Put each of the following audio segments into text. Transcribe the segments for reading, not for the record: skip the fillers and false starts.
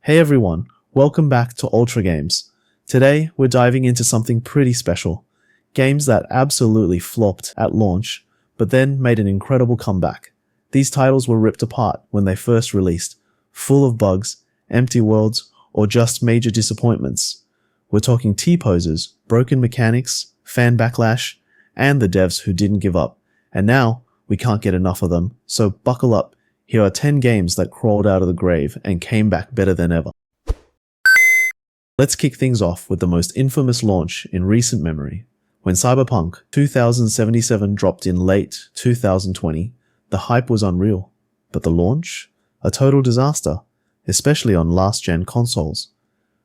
Hey everyone, welcome back to Ultra Games. Today we're diving into something pretty special. Games that absolutely flopped at launch, but then made an incredible comeback. These titles were ripped apart when they first released, full of bugs, empty worlds, or just major disappointments. We're talking T-poses, broken mechanics, fan backlash, and the devs who didn't give up. And now, we can't get enough of them, so buckle up. Here are 10 games that crawled out of the grave and came back better than ever. Let's kick things off with the most infamous launch in recent memory. When Cyberpunk 2077 dropped in late 2020, the hype was unreal. But the launch? A total disaster, especially on last-gen consoles.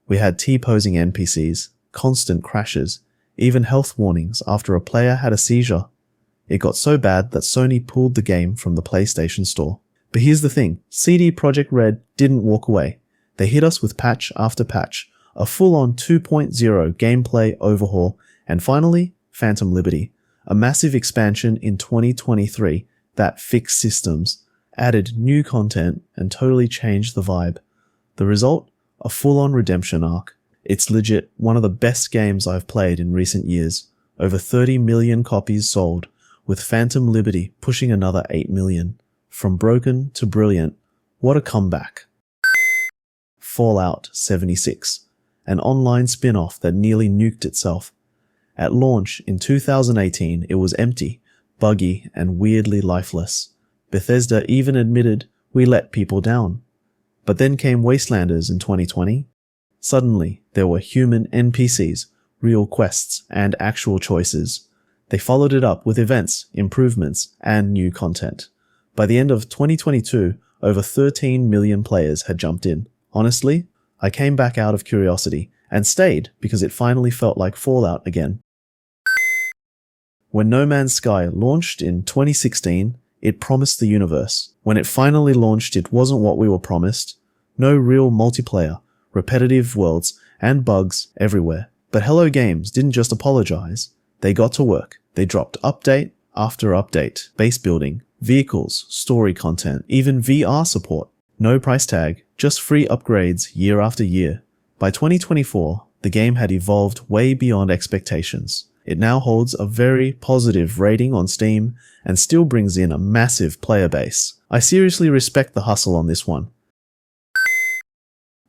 We had T-posing NPCs, constant crashes, even health warnings after a player had a seizure. It got so bad that Sony pulled the game from the PlayStation Store. But here's the thing, CD Projekt Red didn't walk away. They hit us with patch after patch, a full-on 2.0 gameplay overhaul, and finally, Phantom Liberty, a massive expansion in 2023 that fixed systems, added new content, and totally changed the vibe. The result? A full-on redemption arc. It's legit one of the best games I've played in recent years. Over 30 million copies sold, with Phantom Liberty pushing another 8 million. From broken to brilliant, what a comeback. Fallout 76, an online spin-off that nearly nuked itself. At launch in 2018, it was empty, buggy, and weirdly lifeless. Bethesda even admitted, "We let people down." But then came Wastelanders in 2020. Suddenly, there were human NPCs, real quests, and actual choices. They followed it up with events, improvements, and new content. By the end of 2022, over 13 million players had jumped in. Honestly, I came back out of curiosity and stayed because it finally felt like Fallout again. When No Man's Sky launched in 2016, it promised the universe. When it finally launched, it wasn't what we were promised. No real multiplayer, repetitive worlds, and bugs everywhere. But Hello Games didn't just apologize. They got to work. They dropped update after update, base building, vehicles, story content, even VR support. No price tag, just free upgrades year after year. By 2024, the game had evolved way beyond expectations. It now holds a very positive rating on Steam and still brings in a massive player base. I seriously respect the hustle on this one.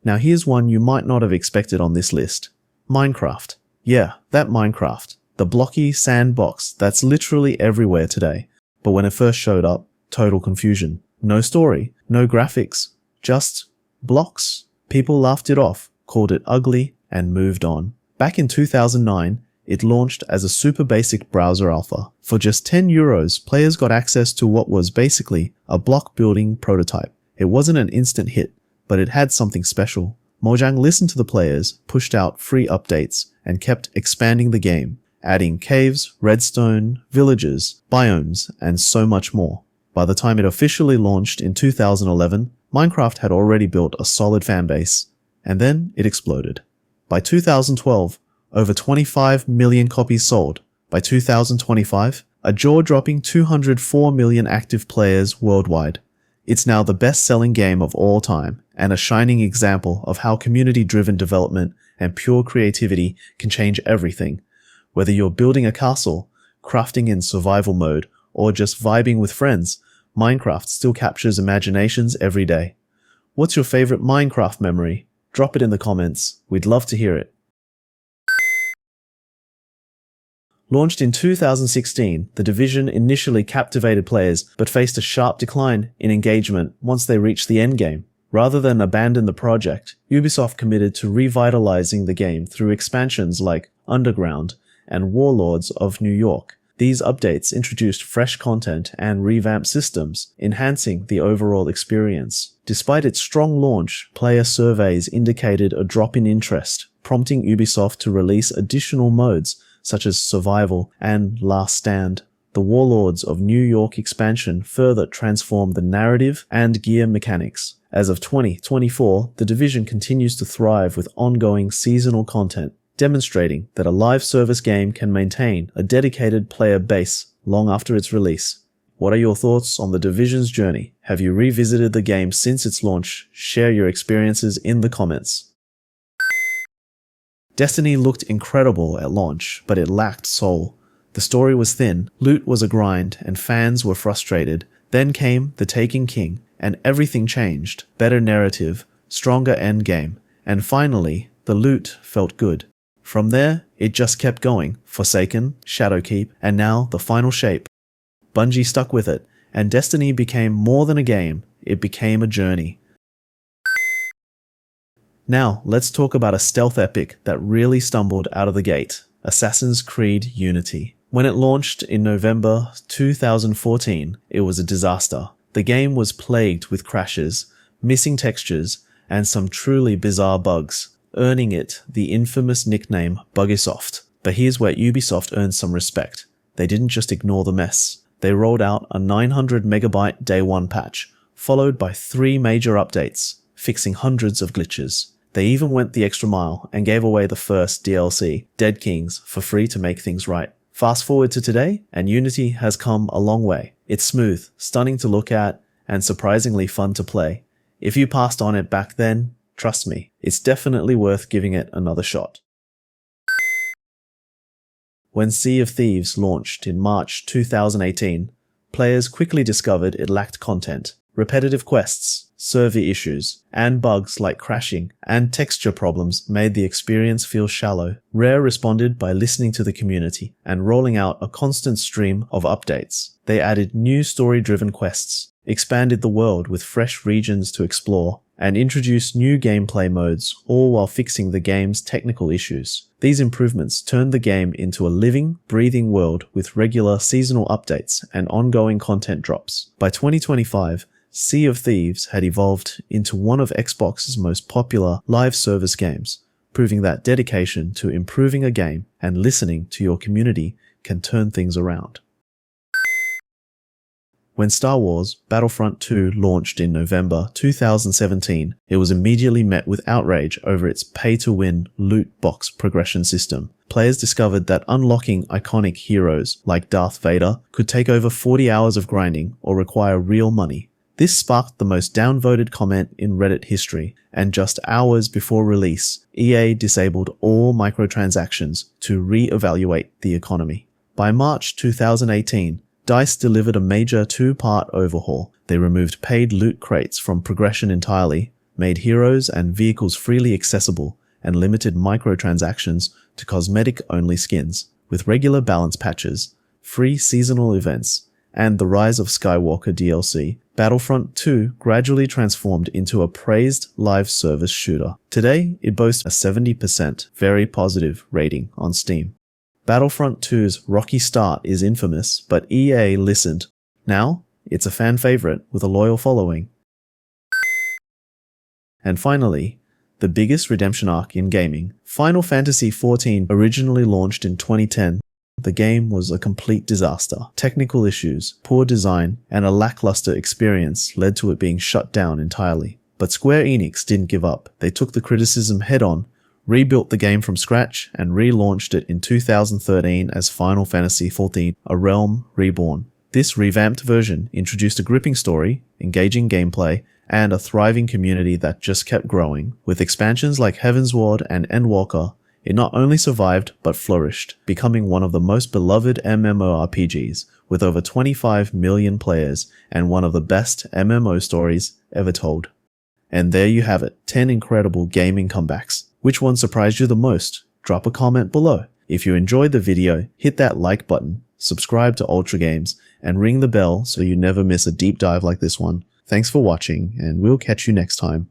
Now here's one you might not have expected on this list. Minecraft. Yeah, that Minecraft. The blocky sandbox that's literally everywhere today. But when it first showed up, total confusion. No story, no graphics, just blocks. People laughed it off, called it ugly, and moved on. Back in 2009, it launched as a super basic browser alpha. For just €10, players got access to what was basically a block building prototype. It wasn't an instant hit, but it had something special. Mojang listened to the players, pushed out free updates, and kept expanding the game, adding caves, redstone, villages, biomes, and so much more. By the time it officially launched in 2011, Minecraft had already built a solid fanbase, and then it exploded. By 2012, over 25 million copies sold. By 2025, a jaw-dropping 204 million active players worldwide. It's now the best-selling game of all time, and a shining example of how community-driven development and pure creativity can change everything. Whether you're building a castle, crafting in survival mode, or just vibing with friends, Minecraft still captures imaginations every day. What's your favorite Minecraft memory? Drop it in the comments. We'd love to hear it. Launched in 2016, The Division initially captivated players but faced a sharp decline in engagement once they reached the endgame. Rather than abandon the project, Ubisoft committed to revitalizing the game through expansions like Underground and Warlords of New York. These updates introduced fresh content and revamped systems, enhancing the overall experience. Despite its strong launch, player surveys indicated a drop in interest, prompting Ubisoft to release additional modes such as Survival and Last Stand. The Warlords of New York expansion further transformed the narrative and gear mechanics. As of 2024, The Division continues to thrive with ongoing seasonal content, demonstrating that a live service game can maintain a dedicated player base long after its release. What are your thoughts on the Division's journey? Have you revisited the game since its launch? Share your experiences in the comments. Destiny looked incredible at launch, but it lacked soul. The story was thin, loot was a grind, and fans were frustrated. Then came The Taken King, and everything changed. Better narrative, stronger endgame, and finally, the loot felt good. From there, it just kept going. Forsaken, Shadowkeep, and now the final shape. Bungie stuck with it, and Destiny became more than a game, it became a journey. Now, let's talk about a stealth epic that really stumbled out of the gate, Assassin's Creed Unity. When it launched in November 2014, it was a disaster. The game was plagued with crashes, missing textures, and some truly bizarre bugs, earning it the infamous nickname Bugisoft. But here's where Ubisoft earned some respect. They didn't just ignore the mess. They rolled out a 900 megabyte day one patch, followed by 3 major updates, fixing hundreds of glitches. They even went the extra mile and gave away the first DLC, Dead Kings, for free to make things right. Fast forward to today, and Unity has come a long way. It's smooth, stunning to look at, and surprisingly fun to play. If you passed on it back then, trust me, it's definitely worth giving it another shot. When Sea of Thieves launched in March 2018, players quickly discovered it lacked content, repetitive quests, server issues, and bugs like crashing and texture problems made the experience feel shallow. Rare responded by listening to the community and rolling out a constant stream of updates. They added new story-driven quests, expanded the world with fresh regions to explore, and introduced new gameplay modes, all while fixing the game's technical issues. These improvements turned the game into a living, breathing world with regular seasonal updates and ongoing content drops. By 2025, Sea of Thieves had evolved into one of Xbox's most popular live service games, proving that dedication to improving a game and listening to your community can turn things around. When Star Wars Battlefront 2 launched in November 2017, it was immediately met with outrage over its pay-to-win loot box progression system. Players discovered that unlocking iconic heroes like Darth Vader could take over 40 hours of grinding or require real money. This sparked the most downvoted comment in Reddit history, and just hours before release, EA disabled all microtransactions to re-evaluate the economy. By March 2018, DICE delivered a major 2-part overhaul. They removed paid loot crates from progression entirely, made heroes and vehicles freely accessible, and limited microtransactions to cosmetic-only skins. With regular balance patches, free seasonal events, and the Rise of Skywalker DLC, Battlefront 2 gradually transformed into a praised live service shooter. Today, it boasts a 70% very positive rating on Steam. Battlefront 2's rocky start is infamous, but EA listened. Now, it's a fan favorite with a loyal following. And finally, the biggest redemption arc in gaming. Final Fantasy XIV originally launched in 2010. The game was a complete disaster. Technical issues, poor design, and a lackluster experience led to it being shut down entirely. But Square Enix didn't give up. They took the criticism head-on, rebuilt the game from scratch, and relaunched it in 2013 as Final Fantasy XIV: A Realm Reborn. This revamped version introduced a gripping story, engaging gameplay, and a thriving community that just kept growing. With expansions like Heavensward and Endwalker, it not only survived but flourished, becoming one of the most beloved MMORPGs with over 25 million players and one of the best MMO stories ever told. And there you have it, 10 incredible gaming comebacks. Which one surprised you the most? Drop a comment below. If you enjoyed the video, hit that like button, subscribe to Ultra Games, and ring the bell so you never miss a deep dive like this one. Thanks for watching, and we'll catch you next time.